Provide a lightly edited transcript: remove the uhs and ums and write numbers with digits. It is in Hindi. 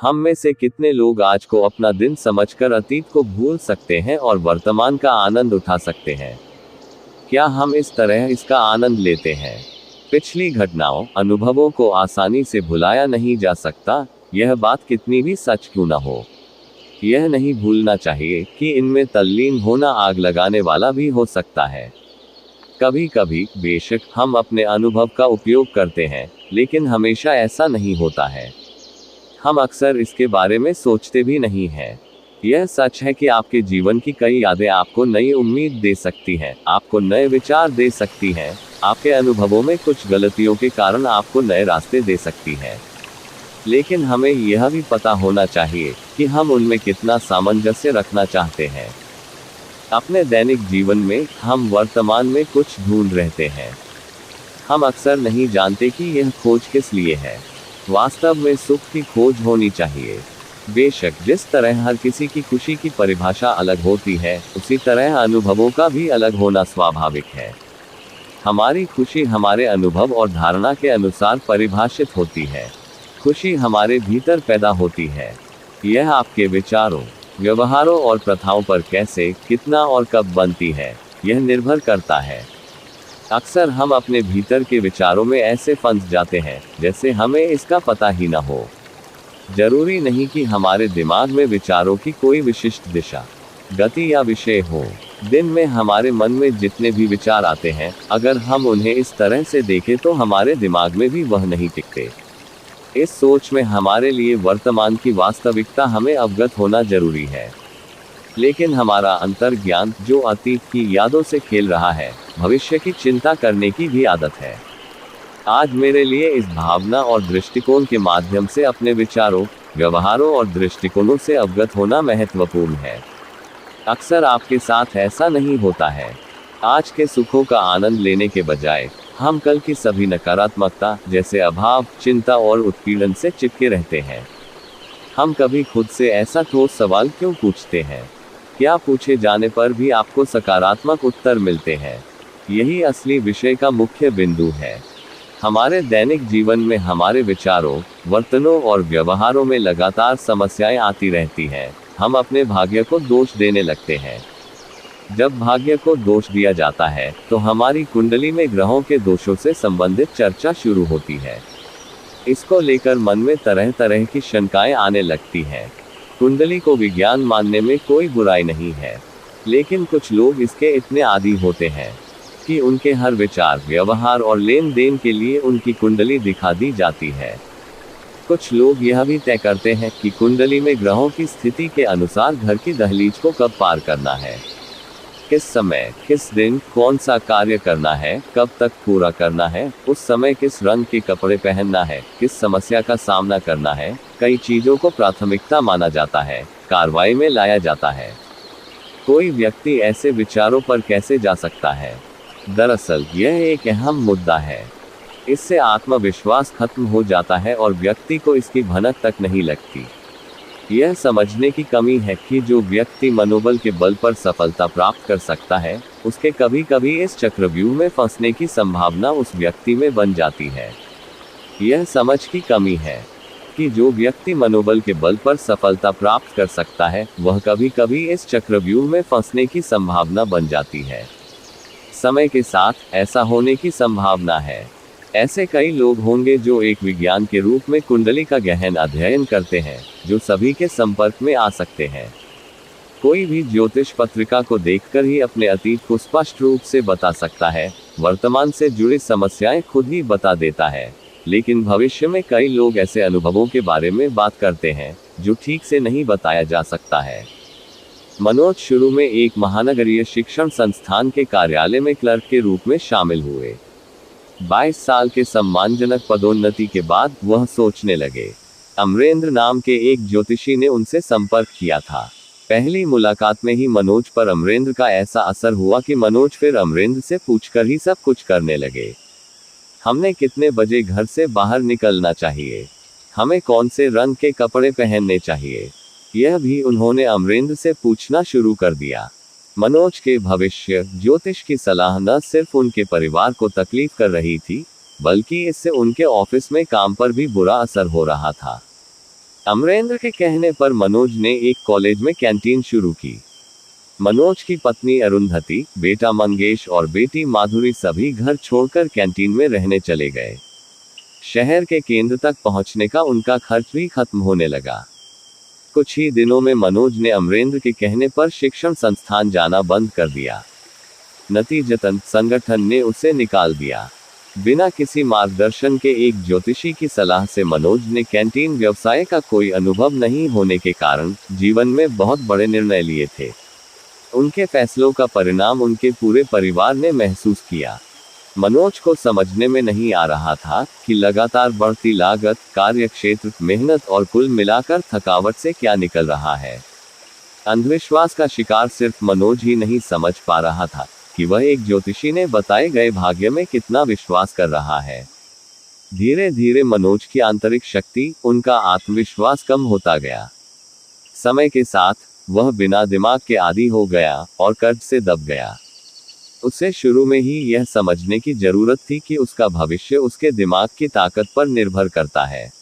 हम में से कितने लोग आज को अपना दिन समझकर अतीत को भूल सकते हैं और वर्तमान का आनंद उठा सकते हैं? क्या हम इस तरह इसका आनंद लेते हैं? पिछली घटनाओं, अनुभवों को आसानी से भुलाया नहीं जा सकता, यह बात कितनी भी सच क्यों न हो। यह नहीं भूलना चाहिए कि इनमें तल्लीन होना आग लगाने वाला भी हो सकता है। कभी कभी बेशक हम अपने अनुभव का उपयोग करते हैं, लेकिन हमेशा ऐसा नहीं होता है। हम अक्सर इसके बारे में सोचते भी नहीं हैं। यह सच है कि आपके जीवन की कई यादें आपको नई उम्मीद दे सकती हैं, आपको नए विचार दे सकती हैं, आपके अनुभवों में कुछ गलतियों के कारण आपको नए रास्ते दे सकती हैं। लेकिन हमें यह भी पता होना चाहिए कि हम उनमें कितना सामंजस्य रखना चाहते हैं। अपने दैनिक जीवन में हम वर्तमान में कुछ ढूंढ रहते हैं। हम अक्सर नहीं जानते कि यह खोज किस लिए है। वास्तव में सुख की खोज होनी चाहिए। बेशक जिस तरह हर किसी की खुशी की परिभाषा अलग होती है, उसी तरह अनुभवों का भी अलग होना स्वाभाविक है। हमारी खुशी हमारे अनुभव और धारणा के अनुसार परिभाषित होती है। खुशी हमारे भीतर पैदा होती है। यह आपके विचारों, व्यवहारों और प्रथाओं पर कैसे, कितना और कब बनती है, यह निर्भर करता है। अक्सर हम अपने भीतर के विचारों में ऐसे फंस जाते हैं जैसे हमें इसका पता ही न हो। जरूरी नहीं कि हमारे दिमाग में विचारों की कोई विशिष्ट दिशा, गति या विषय हो। दिन में हमारे मन में जितने भी विचार आते हैं, अगर हम उन्हें इस तरह से देखें तो हमारे दिमाग में भी वह नहीं टिकते। इस सोच में हमारे लिए वर्तमान की वास्तविकता हमें अवगत होना जरूरी है। लेकिन हमारा अंतर्ज्ञान, जो अतीत की यादों से खेल रहा है, भविष्य की चिंता करने की भी आदत है। आज मेरे लिए इस भावना और दृष्टिकोण के माध्यम से अपने विचारों, व्यवहारों और दृष्टिकोणों से अवगत होना महत्वपूर्ण है। अक्सर आपके साथ ऐसा नहीं होता है। आज के सुखों का आनंद लेने के बजाय हम कल की सभी नकारात्मकता, जैसे अभाव, चिंता और उत्पीड़न से चिपके रहते हैं। हम कभी खुद से ऐसा ठोस सवाल क्यों पूछते हैं? क्या पूछे जाने पर भी आपको सकारात्मक उत्तर मिलते हैं? यही असली विषय का मुख्य बिंदु है। हमारे दैनिक जीवन में हमारे विचारों, वर्तनों और व्यवहारों में लगातार समस्याएं आती रहती हैं। हम अपने भाग्य को दोष देने लगते हैं। जब भाग्य को दोष दिया जाता है, तो हमारी कुंडली में ग्रहों के दोषों से संबंधित चर्चा शुरू होती है। इसको लेकर मन में तरह तरह की शंकाएं आने लगती हैं। कुंडली को विज्ञान मानने में कोई बुराई नहीं है, लेकिन कुछ लोग इसके इतने आदी होते हैं कि उनके हर विचार, व्यवहार और लेन देन के लिए उनकी कुंडली दिखा दी जाती है। कुछ लोग यह भी तय करते हैं कि कुंडली में ग्रहों की स्थिति के अनुसार घर की दहलीज को कब पार करना है, किस समय, किस दिन, कौन सा कार्य करना है, कब तक पूरा करना है, उस समय किस रंग के कपड़े पहनना है, किस समस्या का सामना करना है। कई चीजों को प्राथमिकता माना जाता है, कार्रवाई में लाया जाता है। कोई व्यक्ति ऐसे विचारों पर कैसे जा सकता है? दरअसल यह एक अहम मुद्दा है। इससे आत्मविश्वास खत्म हो जाता है और व्यक्ति को इसकी भनक तक नहीं लगती। यह समझने की कमी है कि जो व्यक्ति मनोबल के बल पर सफलता प्राप्त कर सकता है, उसके कभी कभी इस चक्रव्यूह में फंसने की संभावना उस व्यक्ति में बन जाती है। यह समझ की कमी है कि जो व्यक्ति मनोबल के बल पर सफलता प्राप्त कर सकता है, वह कभी कभी इस चक्रव्यूह में फंसने की संभावना बन जाती है। समय के साथ ऐसा होने की संभावना है। ऐसे कई लोग होंगे जो एक विज्ञान के रूप में कुंडली का गहन अध्ययन करते हैं, जो सभी के संपर्क में आ सकते हैं। कोई भी ज्योतिष पत्रिका को देखकर ही अपने अतीत को स्पष्ट रूप से बता सकता है, वर्तमान से जुड़ी समस्याएं खुद ही बता देता है। लेकिन भविष्य में कई लोग ऐसे अनुभवों के बारे में बात करते हैं जो ठीक से नहीं बताया जा सकता है। मनोज शुरू में एक महानगरीय शिक्षण संस्थान के कार्यालय में क्लर्क के रूप में शामिल हुए। 22 साल के सम्मानजनक पदोन्नति के बाद वह सोचने लगे। अमरेंद्र नाम के एक ज्योतिषी ने उनसे संपर्क किया था। पहली मुलाकात में ही मनोज पर अमरेंद्र का ऐसा असर हुआ कि मनोज फिर अमरेंद्र से पूछकर ही सब कुछ करने लगे। हमने कितने बजे घर से बाहर निकलना चाहिए, हमें कौन से रंग के कपड़े पहनने चाहिए, यह भी उन्होंने अमरेंद्र से पूछना शुरू कर दिया। मनोज के भविष्य ज्योतिष की सलाह न सिर्फ उनके परिवार को तकलीफ कर रही थी, बल्कि इससे उनके ऑफिस में काम पर भी बुरा असर हो रहा था। अमरेंद्र के कहने पर मनोज ने एक कॉलेज में कैंटीन शुरू की। मनोज की पत्नी अरुंधति, बेटा मंगेश और बेटी माधुरी सभी घर छोड़कर कैंटीन में रहने चले गए। शहर के केंद्र तक पहुंचने का उनका खर्च भी खत्म होने लगा। कुछ ही दिनों में मनोज ने अमरेंद्र के कहने पर शिक्षण संस्थान जाना बंद कर दिया। नतीजतन संगठन ने उसे निकाल दिया। बिना किसी मार्गदर्शन के एक ज्योतिषी की सलाह से मनोज ने कैंटीन व्यवसाय का कोई अनुभव नहीं होने के कारण जीवन में बहुत बड़े निर्णय लिए थे। उनके फैसलों का परिणाम उनके पूरे परिवार ने महसूस किया। मनोज को समझने में नहीं आ रहा था कि लगातार बढ़ती लागत, कार्यक्षेत्र, मेहनत और कुल मिलाकर थकावट से क्या निकल रहा है। अंधविश्वास का शिकार सिर्फ मनोज ही नहीं समझ पा रहा था कि वह एक ज्योतिषी ने बताए गए भाग्य में कितना विश्वास कर रहा है। धीरे धीरे मनोज की आंतरिक शक्ति, उनका आत्मविश्वास कम होता गया। समय के साथ वह बिना दिमाग के आदी हो गया और कर्ज से दब गया। उसे शुरू में ही यह समझने की जरूरत थी कि उसका भविष्य उसके दिमाग की ताकत पर निर्भर करता है।